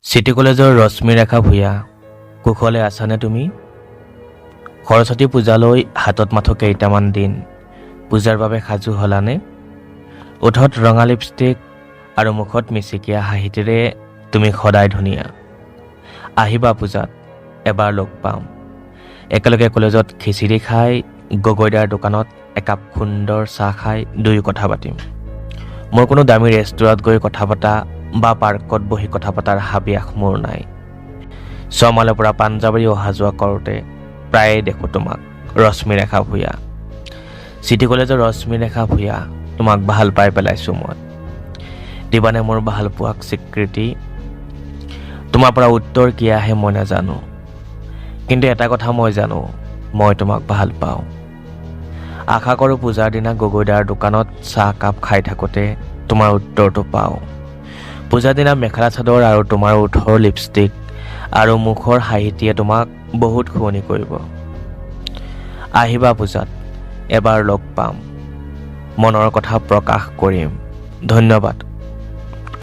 City কলেজৰ ৰশ্মিৰেখা ভূঞা, কুশলে আছানে তুমি? সৰস্বতী পূজালৈ হাতত মাথো কেইটামান দিন, পূজাৰ বাবে সাজু হলানে? ওঠত ৰঙা লিপষ্টিক আৰু মুখত মিচিকীয়া হাঁহিতেৰে তুমি সদায় ধুনীয়া। আহিবা পূজাত, এবাৰ লগ পাম। একেলগে কলেজত খিচিৰি খাই, গগৈদাৰ দোকানত একাপ সুন্দৰ চাহ খাই দুয়ো কথা পাতিম। মোৰ কোনো দামী ৰেষ্টুৰাঁত গৈ কথা পতা বা পাৰ্কত বহি কথা পতাৰ হাবিয়াস মোৰ নাই। ছমাইলৰ পৰা পাঞ্জাবাৰী অহা যোৱা কৰোঁতে প্ৰায়ে দেখোঁ তোমাক, ৰশ্মিৰেখা ভূঞা। চিটি কলেজৰ ৰশ্মিৰেখা ভূঞা, তোমাক ভাল পাই পেলাইছোঁ মই। দিবানে মোৰ ভাল পোৱাক স্বীকৃতি? তোমাৰ পৰা উত্তৰ কি আহে মই নাজানো, কিন্তু এটা কথা মই জানো, মই তোমাক ভাল পাওঁ। আশা কৰোঁ পূজাৰ দিনা গগৈদাৰ দোকানত চাহ কাপ খাই থাকোঁতে তোমাৰ উত্তৰটো পাওঁ। পূজাৰ দিনা মেখেলা চাদৰ আৰু তোমাৰ ওঠৰ লিপষ্টিক আৰু মুখৰ হাঁহিটিয়ে তোমাক বহুত শুৱনি কৰিব। আহিবা পূজাত, এবাৰ লগ পাম, মনৰ কথা প্ৰকাশ কৰিম। ধন্যবাদ।